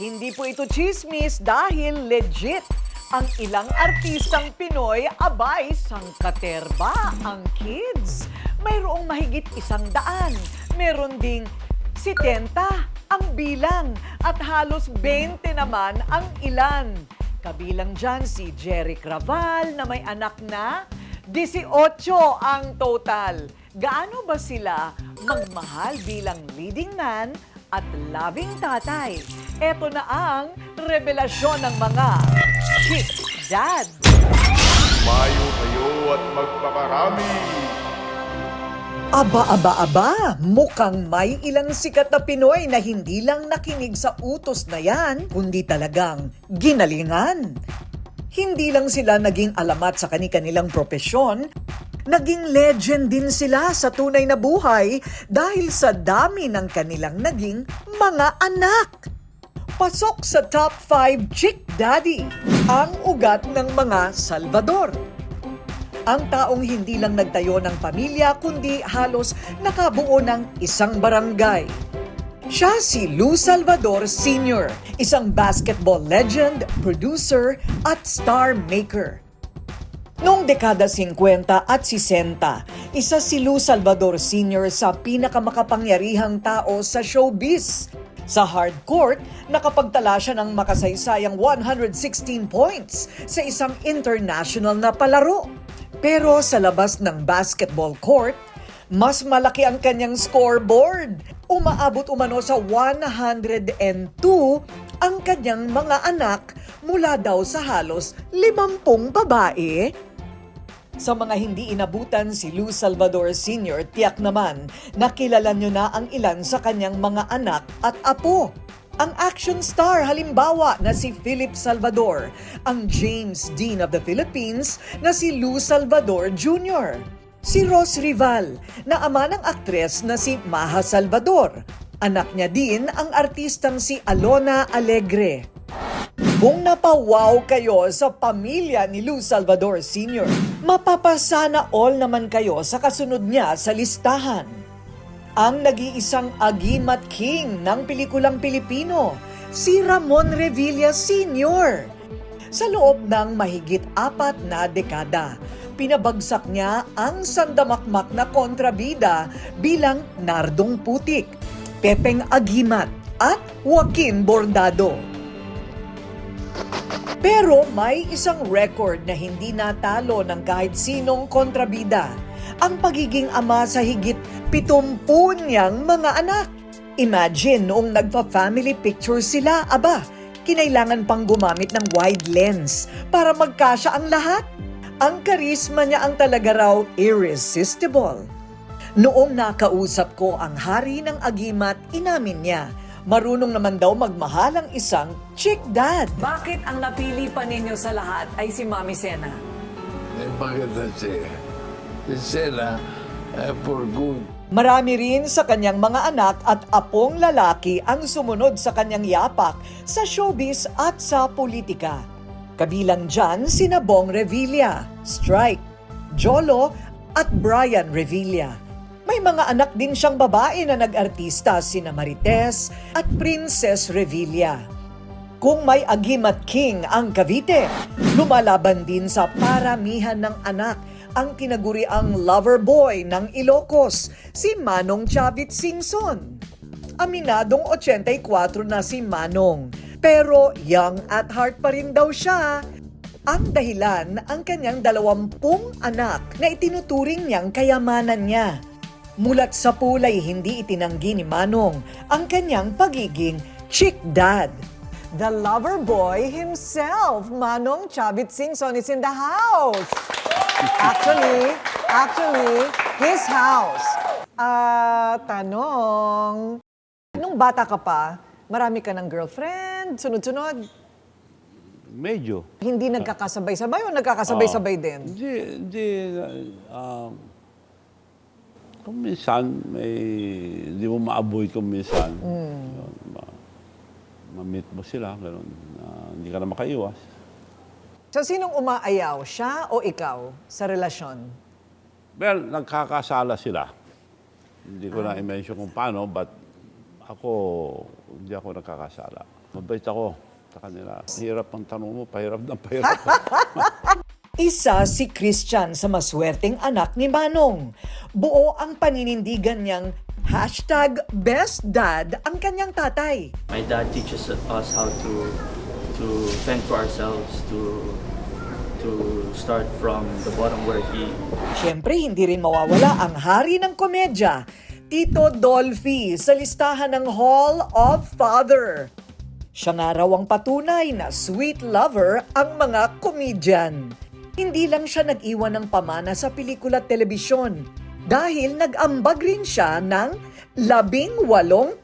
Hindi po ito chismis dahil legit. Ang ilang artistang Pinoy, abay, sangkaterba ang kids. Mayroong mahigit 100. Meron ding 70 ang bilang at halos 20 naman ang ilan. Kabilang dyan si Jerry Craval na may anak na 18 ang total. Gaano ba sila magmahal bilang leading man at loving tatay? Ito na ang revelasyon ng mga chick dad. Mayo kayo at magpakarami. Aba, mukhang may ilang sikat na Pinoy na hindi lang nakinig sa utos na yan, kundi talagang ginalingan. Hindi lang sila naging alamat sa kani-kanilang propesyon, naging legend din sila sa tunay na buhay dahil sa dami ng kanilang naging mga anak. Pasok sa top 5 chick daddy, ang ugat ng mga Salvador. Ang taong hindi lang nagtayo ng pamilya kundi halos nakabuo ng isang barangay. Siya si Lou Salvador Sr., isang basketball legend, producer at star maker. Noong dekada 50 at 60, isa si Lou Salvador Sr. sa pinakamakapangyarihang tao sa showbiz. Sa hard court, nakapagtala siya ng makasaysayang 116 points sa isang international na palaro. Pero sa labas ng basketball court, mas malaki ang kanyang scoreboard. Umaabot umano sa 102 ang kanyang mga anak mula daw sa halos 50 babae. Sa mga hindi inabutan si Lou Salvador Sr., tiyak naman nakilala nyo na ang ilan sa kanyang mga anak at apo. Ang action star halimbawa na si Philip Salvador, ang James Dean of the Philippines na si Lou Salvador Jr., si Ross Rival na ama ng aktres na si Maha Salvador. Anak niya din ang artistang si Alona Alegre. Kung napawaw kayo sa pamilya ni Lou Salvador Sr., mapapasana all naman kayo sa kasunod niya sa listahan. Ang nag-iisang Agimat King ng pelikulang Pilipino, si Ramon Revilla Sr. Sa loob ng mahigit 4 na dekada, pinabagsak niya ang sandamakmak na kontrabida bilang Nardong Putik, Pepeng Agimat at Joaquin Bordado. Pero may isang record na hindi natalo ng kahit sinong kontrabida, ang pagiging ama sa higit 70 niyang mga anak. Imagine noong nagpa-family picture sila, kinailangan pang gumamit ng wide lens para magkasya ang lahat. Ang karisma niya ang talaga raw irresistible. Noong nakausap ko ang hari ng Agimat, inamin niya, marunong naman daw magmahal ang isang chick dad. Bakit ang napili pa ninyo sa lahat ay si Mami Sena? Maganda siya. Si Sena, for good. Marami rin sa kanyang mga anak at apong lalaki ang sumunod sa kanyang yapak sa showbiz at sa politika. Kabilang dyan sina Bong Revilla, Strike, Jolo at Brian Revilla. May mga anak din siyang babae na nag-artista sina Marites at Princess Revilla. Kung may Agimat King ang Cavite, lumalaban din sa paramihan ng anak ang kinaguriang lover boy ng Ilocos, si Manong Chavit Singson. Aminadong 84 na si Manong, pero young at heart pa rin daw siya. Ang dahilan, ang kanyang 20 anak na itinuturing niyang kayamanan niya. Mulat sa pulay, hindi itinanggi ni Manong ang kanyang pagiging chick dad. The lover boy himself, Manong Chavit Singson, is in the house. Actually, his house. Tanong, nung bata ka pa, marami ka ng girlfriend, sunod-sunod? Medyo. Hindi nagkakasabay-sabay o nagkakasabay-sabay din? Hindi. Kung minsan, hindi mo ma-avoid kung minsan. Yun, ma-meet mo sila, gano'n. Hindi ka na makaiwas. So, sinong umaayaw? Siya o ikaw sa relasyon? Well, nagkakasala sila. Hindi ko na i-mention kung paano, but hindi ako nagkakasala. Mabait ako sa kanila. Hirap ang tanong mo, pahirap ng pahirap. Isa si Christian sa maswerteng anak ni Manong. Buo ang paninindigan niyang #BestDad ang kanyang tatay. My dad teaches us how to fend for ourselves, to start from the bottom where he. Siyempre, hindi rin mawawala ang hari ng komedya, Tito Dolphy, sa listahan ng Hall of Father. Siya nga raw ang patunay na sweet lover ang mga komedyan. Hindi lang siya nag-iwan ng pamana sa pelikula at telebisyon dahil nag-ambag rin siya ng 18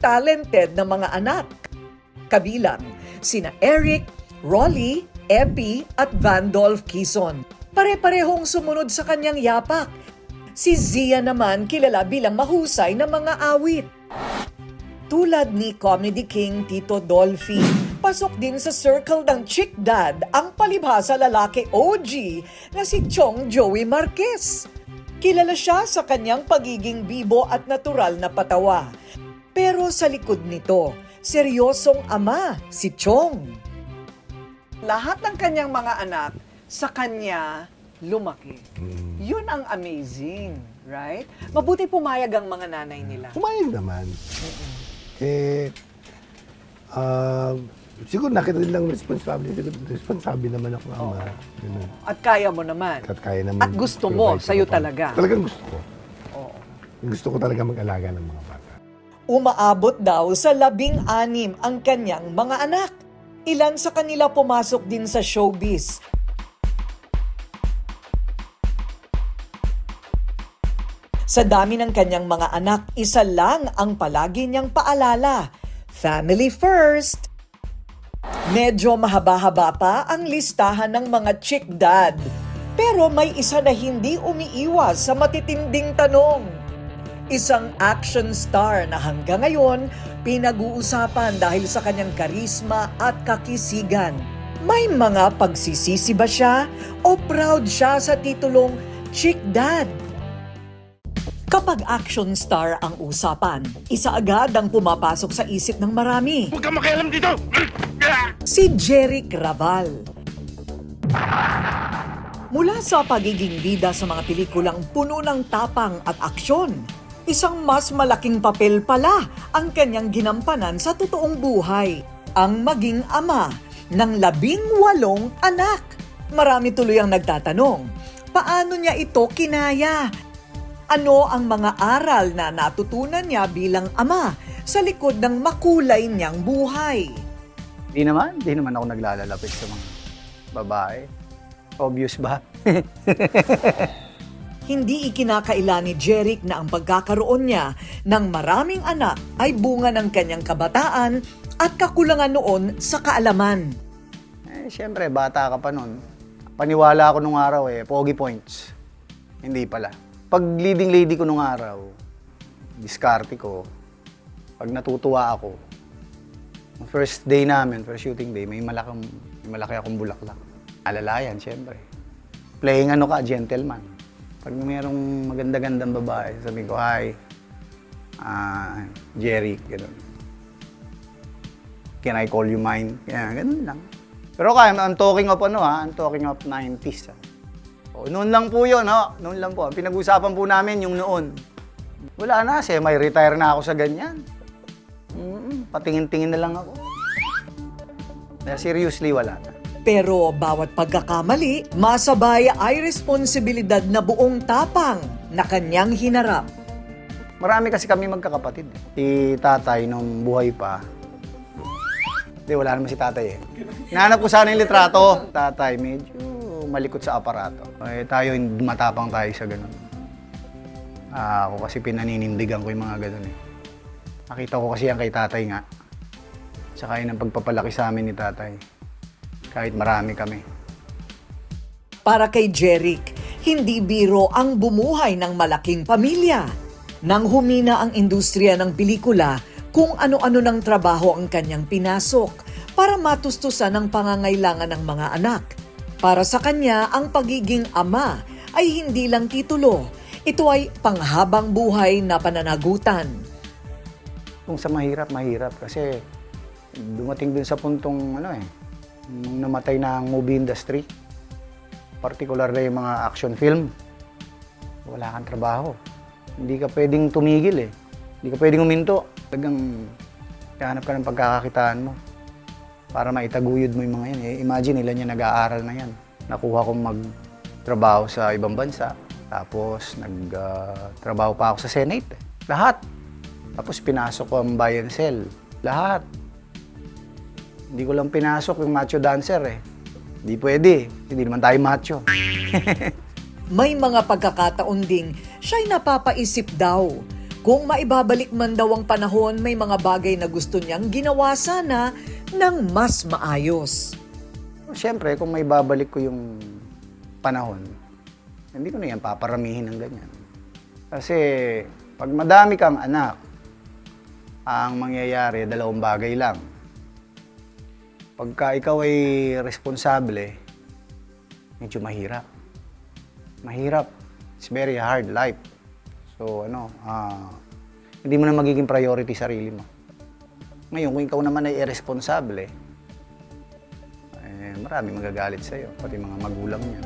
talented na mga anak. Kabilang sina Eric, Rolly, Epi at Vandolph Quezon. Pare-parehong sumunod sa kanyang yapak. Si Zia naman kilala bilang mahusay na mga awit. Tulad ni Comedy King Tito Dolphy, pasok din sa circle ng chick dad ang palibhasa lalaki OG na si Chong Joey Marquez. Kilala siya sa kanyang pagiging bibo at natural na patawa. Pero sa likod nito, seryosong ama si Chong. Lahat ng kanyang mga anak sa kanya lumaki. Yun ang amazing, right? Mabuti pumayag ang mga nanay nila. Pumayag naman. Siguro nakita nilang responsable naman ako, ama. Ganun. At kaya mo naman. At kaya naman. At gusto mo, provide sa'yo sa kapatid. talaga. Talagang gusto ko. Oo. Gusto ko talaga mag-alaga ng mga bata. Umaabot daw sa 16 ang kanyang mga anak. Ilan sa kanila pumasok din sa showbiz. Sa dami ng kanyang mga anak, isa lang ang palagi niyang paalala. Family first. Medyo mahaba-haba pa ang listahan ng mga chick dad. Pero may isa na hindi umiiwas sa matitinding tanong. Isang action star na hanggang ngayon pinag-uusapan dahil sa kanyang karisma at kakisigan. May mga pagsisisi ba siya o proud siya sa titulong chick dad? Kapag action star ang usapan, isa agad ang pumapasok sa isip ng marami. Huwag kang makialam dito! Si Jeric Raval. Mula sa pagiging bida sa mga pelikulang puno ng tapang at aksyon, isang mas malaking papel pala ang kanyang ginampanan sa totoong buhay, ang maging ama ng 18 anak. Marami tuloy ang nagtatanong, paano niya ito kinaya? Ano ang mga aral na natutunan niya bilang ama sa likod ng makulay niyang buhay? Di naman ako naglalalapit sa mga babae. Obvious ba? Hindi ikinakaila ni Jeric na ang pagkakaroon niya ng maraming anak ay bunga ng kanyang kabataan at kakulangan noon sa kaalaman. Siyempre, bata ka pa nun. Paniwala ako nung araw pogi points. Hindi pala. Pag leading lady ko nung araw, diskarte ko, pag natutuwa ako, first day namin, first shooting day, may malaki akong bulaklak. Alalayan, siyempre. Playing gentleman. Pag mayroong maganda-gandang babae, sabi ko, hi, Jerry, gano'n. Can I call you mine? Yan, gano'n lang. Pero kaya, I'm talking of I'm talking of 90s. Noon lang po yun, noon lang po. Pinag-usapan po namin yung noon. Wala na, may retire na ako sa ganyan. Patingin-tingin na lang ako. Seriously, wala na. Pero bawat pagkakamali, masabay ay responsibilidad na buong tapang na kanyang hinarap. Marami kasi kami magkakapatid. Si tatay nung buhay pa, wala naman si tatay Nahanap ko sana yung litrato. Tatay, medyo malikot sa aparato. Tayo, matapang tayo sa ganun. Ako kasi pinaninindigan ko yung mga ganun Nakita ko kasi yan kay tatay nga. Tsaka yun ang pagpapalaki sa amin ni tatay. Kahit marami kami. Para kay Jeric, hindi biro ang bumuhay ng malaking pamilya. Nang humina ang industriya ng pelikula, kung ano-ano ng trabaho ang kanyang pinasok para matustusan ang pangangailangan ng mga anak. Para sa kanya, ang pagiging ama ay hindi lang titulo. Ito ay panghabang buhay na pananagutan. Kung sa mahirap, mahirap. Kasi dumating din sa puntong nung namatay na ang movie industry. Particular na yung mga action film. Wala kang trabaho. Hindi ka pwedeng tumigil eh. Hindi ka pwedeng huminto. Talagang hanap ka ng pagkakakitaan mo para maitaguyod mo yung mga yan. Imagine ilan yung nag-aaral na yan. Nakuha kong magtrabaho sa ibang bansa. Tapos nagtrabaho pa ako sa Senate. Lahat. Tapos pinasok ko ang buy and sell. Lahat. Hindi ko lang pinasok yung macho dancer eh. Hindi pwede. Hindi naman tayo macho. May mga pagkakataon ding siya'y napapaisip daw. Kung maibabalik man daw ang panahon, may mga bagay na gusto niyang ginawa sana ng mas maayos. Siyempre, kung may babalik ko yung panahon, hindi ko na yan paparamihin ng ganyan. Kasi pag madami kang anak, ang mangyayari, dalawang bagay lang. Pagka ikaw ay responsable, medyo mahirap. Mahirap. It's very hard life. So, hindi mo na magiging priority sarili mo. Ngayon, kung ikaw naman ay irresponsable, marami magagalit sa'yo, pati mga magulang niya.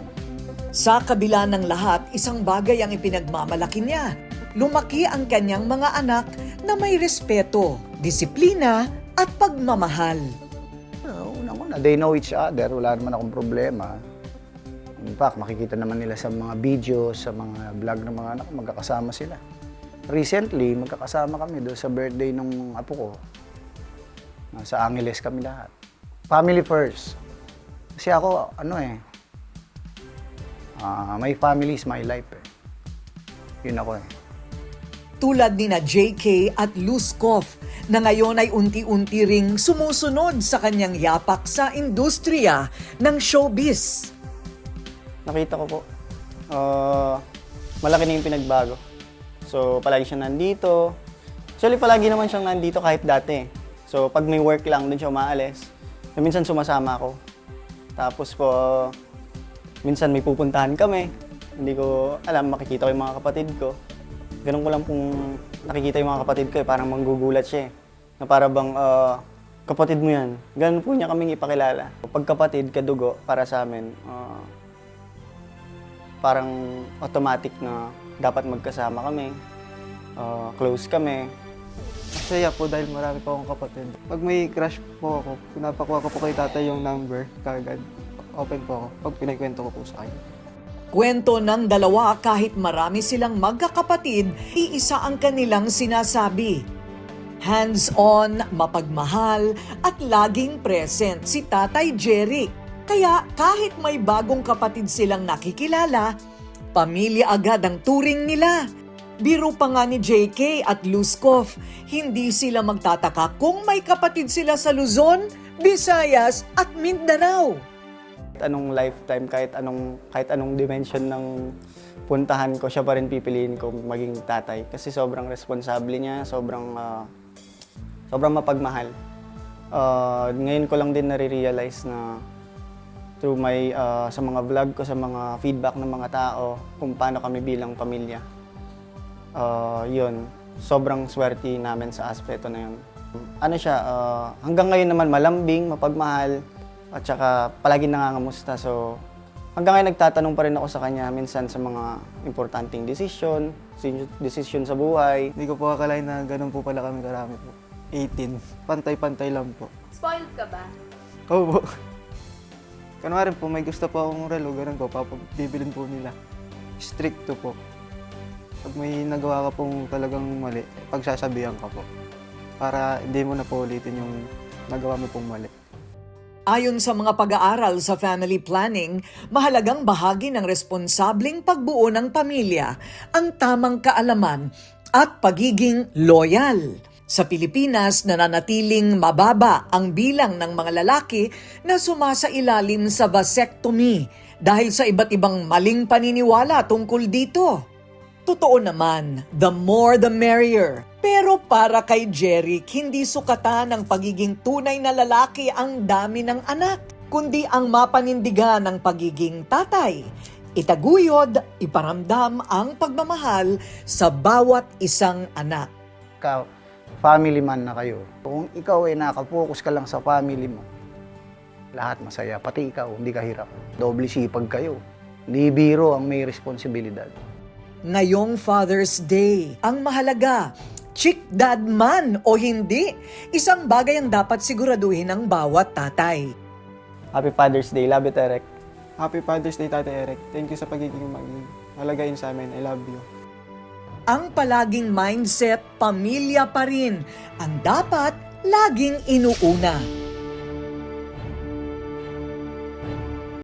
Sa kabila ng lahat, isang bagay ang ipinagmamalaki niya. Lumaki ang kanyang mga anak na may respeto, disiplina at pagmamahal. Unang-una, they know each other. Wala naman akong problema. In fact, makikita naman nila sa mga videos, sa mga vlog ng mga anak, magkakasama sila. Recently, magkakasama kami doon sa birthday ng apo ko. Nasa Angeles kami lahat. Family first. Kasi ako, my family is my life eh. Yun ako eh. Tulad ni na JK at Luskov na ngayon ay unti-unti ring sumusunod sa kanyang yapak sa industriya ng showbiz. Nakita ko po, malaki na yung pinagbago. So, palagi siya nandito. Actually, palagi naman siyang nandito kahit dati. So, pag may work lang, doon siya umaalis. So, minsan sumasama ako. Tapos po, minsan may pupuntahan kami. Hindi ko alam, makikita ko yung mga kapatid ko. Ganun ko lang pong nakikita yung mga kapatid ko parang manggugulat siya na para bang, kapatid mo yan. Ganun po niya kaming ipakilala. Pagkapatid, kadugo, para sa amin, parang automatic na dapat magkasama kami, close kami. Masaya po dahil marami pa akong kapatid. Pag may crush po ako, pinapakuha ko po kay tatay yung number, kagad open po ako pag pinagkwento ko po sa kanya. Kwento ng dalawa kahit marami silang magkakapatid, iisa ang kanilang sinasabi. Hands-on, mapagmahal at laging present si Tatay Jerry. Kaya kahit may bagong kapatid silang nakikilala, pamilya agad ang turing nila. Biro pa nga ni JK at Luskov, hindi sila magtataka kung may kapatid sila sa Luzon, Visayas at Mindanao. Anong lifetime, kahit anong dimension ng puntahan ko, siya pa rin pipiliin ko maging tatay. Kasi sobrang responsable niya, sobrang mapagmahal. Ngayon ko lang din nare-realize na through sa mga vlog ko, sa mga feedback ng mga tao, kung paano kami bilang pamilya. Yun, sobrang swerte namin sa aspeto na yun. Hanggang ngayon naman malambing, mapagmahal, at saka palagi nangangamusta. So, hanggang ngayon nagtatanong pa rin ako sa kanya minsan sa mga importanteng decision sa buhay. Hindi ko po akalain na ganun po pala kami karami po. 18. Pantay-pantay lang po. Spoiled ka ba? Oo po. Kunwari po, may gusto po akong relo, ganun po, bibilin po nila. Stricto po. Pag may nagawa ka pong talagang mali, pagsasabihan ka po. Para hindi mo na po ulitin yung nagawa mo pong mali. Ayon sa mga pag-aaral sa family planning, mahalagang bahagi ng responsableng pagbuo ng pamilya ang tamang kaalaman at pagiging loyal. Sa Pilipinas, nananatiling mababa ang bilang ng mga lalaki na sumasailalim sa vasectomy dahil sa iba't ibang maling paniniwala tungkol dito. Totoo naman, the more the merrier. Pero para kay Jeric, hindi sukatan ng pagiging tunay na lalaki ang dami ng anak, kundi ang mapanindigan ng pagiging tatay. Itaguyod, iparamdam ang pagmamahal sa bawat isang anak. family man na kayo. Kung ikaw ay nakapokus ka lang sa family mo, lahat masaya. Pati ikaw, hindi ka hirap. Doble sipag kayo. Hindi biro ang may responsibilidad. Ngayong Father's Day, ang mahalaga, chick dad man o hindi, isang bagay ang dapat siguraduhin ng bawat tatay. Happy Father's Day. Love you, Terek. Happy Father's Day, Tatay Eric. Thank you sa pagiging malagayin sa amin. I love you. Ang palaging mindset, pamilya pa rin ang dapat laging inuuna.